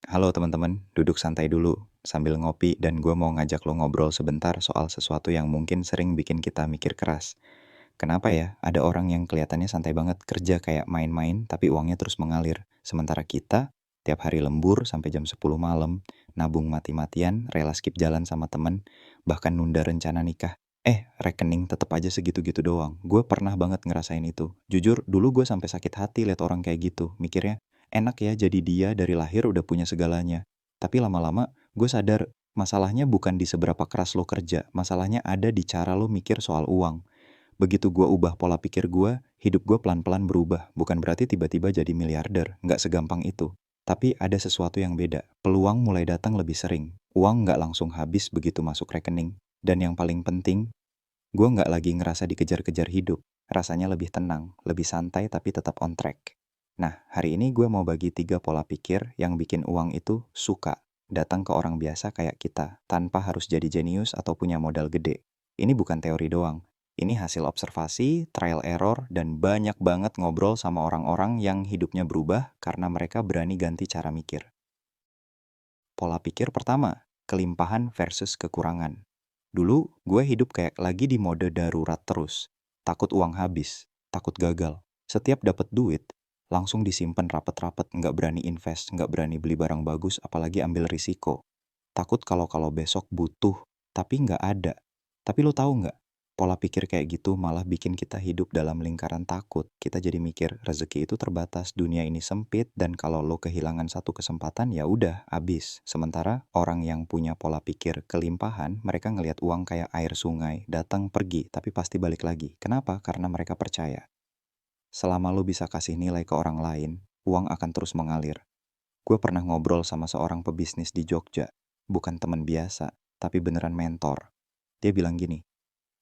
Halo teman-teman, duduk santai dulu sambil ngopi dan gue mau ngajak lo ngobrol sebentar soal sesuatu yang mungkin sering bikin kita mikir keras. Kenapa ya ada orang yang kelihatannya santai banget kerja kayak main-main tapi uangnya terus mengalir. Sementara kita tiap hari lembur sampai jam 10 malam, nabung mati-matian, rela skip jalan sama temen, bahkan nunda rencana nikah. Rekening tetap aja segitu-gitu doang. Gue pernah banget ngerasain itu. Jujur, dulu gue sampai sakit hati liat orang kayak gitu. Mikirnya, enak ya jadi dia dari lahir udah punya segalanya. Tapi lama-lama gue sadar masalahnya bukan di seberapa keras lo kerja, masalahnya ada di cara lo mikir soal uang. Begitu gue ubah pola pikir gue, hidup gue pelan-pelan berubah. Bukan berarti tiba-tiba jadi miliarder, nggak segampang itu. Tapi ada sesuatu yang beda. Peluang mulai datang lebih sering. Uang nggak langsung habis begitu masuk rekening. Dan yang paling penting, gue nggak lagi ngerasa dikejar-kejar hidup. Rasanya lebih tenang, lebih santai tapi tetap on track. Nah, hari ini gue mau bagi 3 pola pikir yang bikin uang itu suka datang ke orang biasa kayak kita, tanpa harus jadi jenius atau punya modal gede. Ini bukan teori doang. Ini hasil observasi, trial error, dan banyak banget ngobrol sama orang-orang yang hidupnya berubah karena mereka berani ganti cara mikir. Pola pikir pertama, kelimpahan versus kekurangan. Dulu, gue hidup kayak lagi di mode darurat terus. Takut uang habis, takut gagal. Setiap dapat duit, langsung disimpan rapet-rapet, nggak berani invest, nggak berani beli barang bagus, apalagi ambil risiko. Takut kalau besok butuh, tapi nggak ada. Tapi lo tahu nggak? Pola pikir kayak gitu malah bikin kita hidup dalam lingkaran takut. Kita jadi mikir rezeki itu terbatas, dunia ini sempit, dan kalau lo kehilangan satu kesempatan ya udah habis. Sementara orang yang punya pola pikir kelimpahan, mereka ngelihat uang kayak air sungai, datang pergi, tapi pasti balik lagi. Kenapa? Karena mereka percaya. Selama lo bisa kasih nilai ke orang lain, uang akan terus mengalir. Gue pernah ngobrol sama seorang pebisnis di Jogja. Bukan teman biasa, tapi beneran mentor. Dia bilang gini,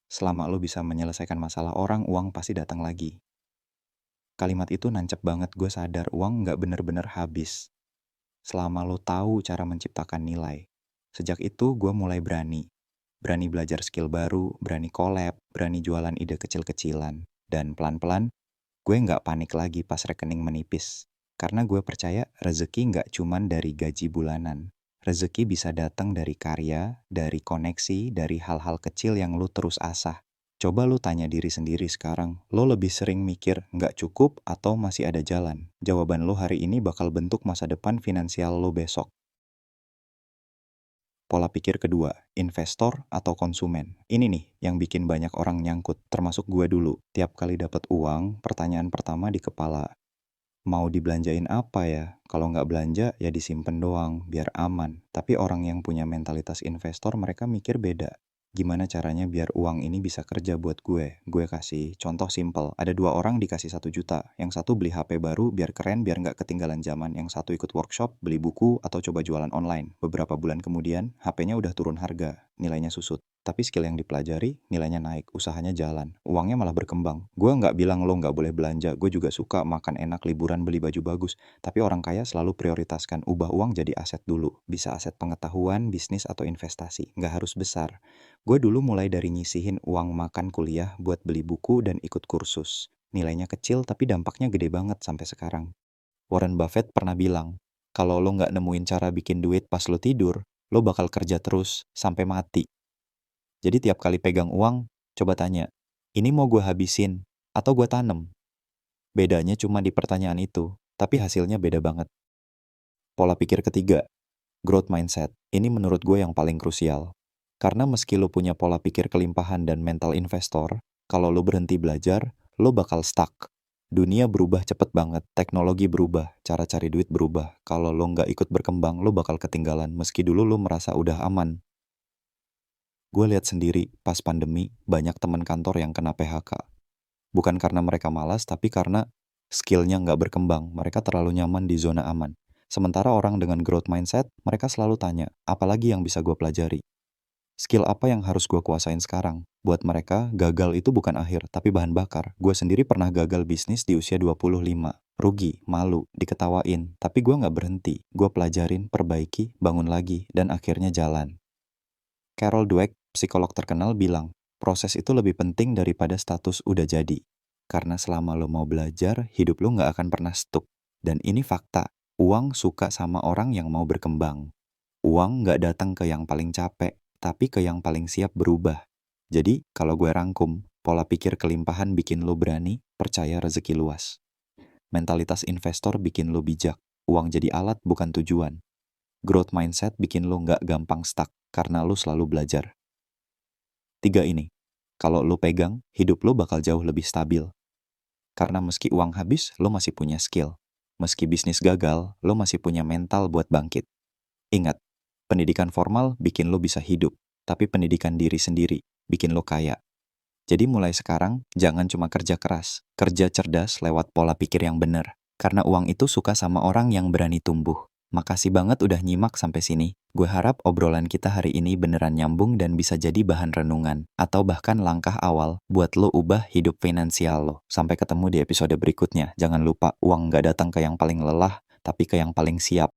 selama lo bisa menyelesaikan masalah orang, uang pasti datang lagi. Kalimat itu nancep banget, gue sadar uang nggak bener-bener habis. Selama lo tahu cara menciptakan nilai. Sejak itu gue mulai berani. Berani belajar skill baru, berani collab, berani jualan ide kecil-kecilan. Dan pelan-pelan, gue nggak panik lagi pas rekening menipis. Karena gue percaya rezeki nggak cuman dari gaji bulanan. Rezeki bisa datang dari karya, dari koneksi, dari hal-hal kecil yang lu terus asah. Coba lu tanya diri sendiri sekarang, lo lebih sering mikir nggak cukup atau masih ada jalan? Jawaban lo hari ini bakal bentuk masa depan finansial lo besok. Pola pikir kedua, investor atau konsumen. Ini nih yang bikin banyak orang nyangkut, termasuk gue dulu. Tiap kali dapat uang, pertanyaan pertama di kepala, mau dibelanjain apa ya? Kalau nggak belanja, ya disimpan doang, biar aman. Tapi orang yang punya mentalitas investor, mereka mikir beda. Gimana caranya biar uang ini bisa kerja buat gue? Gue kasih contoh simple. Ada 2 orang dikasih 1 juta. Yang satu beli HP baru biar keren, biar nggak ketinggalan zaman. Yang satu ikut workshop, beli buku, atau coba jualan online. Beberapa bulan kemudian, HP-nya udah turun harga. Nilainya susut. Tapi skill yang dipelajari, nilainya naik, usahanya jalan, uangnya malah berkembang. Gue nggak bilang lo nggak boleh belanja, gue juga suka makan enak, liburan, beli baju bagus. Tapi orang kaya selalu prioritaskan ubah uang jadi aset dulu. Bisa aset pengetahuan, bisnis, atau investasi. Nggak harus besar. Gue dulu mulai dari nyisihin uang makan kuliah buat beli buku dan ikut kursus. Nilainya kecil tapi dampaknya gede banget sampai sekarang. Warren Buffett pernah bilang, kalau lo nggak nemuin cara bikin duit pas lo tidur, lo bakal kerja terus sampai mati. Jadi tiap kali pegang uang, coba tanya, ini mau gue habisin atau gue tanem? Bedanya cuma di pertanyaan itu, tapi hasilnya beda banget. Pola pikir ketiga, growth mindset. Ini menurut gue yang paling krusial. Karena meski lo punya pola pikir kelimpahan dan mental investor, kalau lo berhenti belajar, lo bakal stuck. Dunia berubah cepet banget, teknologi berubah, cara cari duit berubah. Kalau lo nggak ikut berkembang, lo bakal ketinggalan. Meski dulu lo merasa udah aman. Gue lihat sendiri, pas pandemi, banyak teman kantor yang kena PHK. Bukan karena mereka malas, tapi karena skillnya nggak berkembang. Mereka terlalu nyaman di zona aman. Sementara orang dengan growth mindset, mereka selalu tanya, apalagi yang bisa gue pelajari? Skill apa yang harus gue kuasain sekarang? Buat mereka, gagal itu bukan akhir, tapi bahan bakar. Gue sendiri pernah gagal bisnis di usia 25. Rugi, malu, diketawain. Tapi gue nggak berhenti. Gue pelajarin, perbaiki, bangun lagi, dan akhirnya jalan. Carol Dweck, psikolog terkenal bilang, proses itu lebih penting daripada status udah jadi. Karena selama lo mau belajar, hidup lo nggak akan pernah stuck. Dan ini fakta. Uang suka sama orang yang mau berkembang. Uang nggak datang ke yang paling capek, tapi ke yang paling siap berubah. Jadi, kalau gue rangkum, pola pikir kelimpahan bikin lo berani, percaya rezeki luas. Mentalitas investor bikin lo bijak. Uang jadi alat bukan tujuan. Growth mindset bikin lo nggak gampang stuck, karena lo selalu belajar. 3 ini. Kalau lo pegang, hidup lo bakal jauh lebih stabil. Karena meski uang habis, lo masih punya skill. Meski bisnis gagal, lo masih punya mental buat bangkit. Ingat, pendidikan formal bikin lo bisa hidup, tapi pendidikan diri sendiri bikin lo kaya. Jadi mulai sekarang, jangan cuma kerja keras, kerja cerdas lewat pola pikir yang benar. Karena uang itu suka sama orang yang berani tumbuh. Makasih banget udah nyimak sampai sini. Gue harap obrolan kita hari ini beneran nyambung dan bisa jadi bahan renungan, atau bahkan langkah awal buat lo ubah hidup finansial lo. Sampai ketemu di episode berikutnya. Jangan lupa, uang gak datang ke yang paling lelah, tapi ke yang paling siap.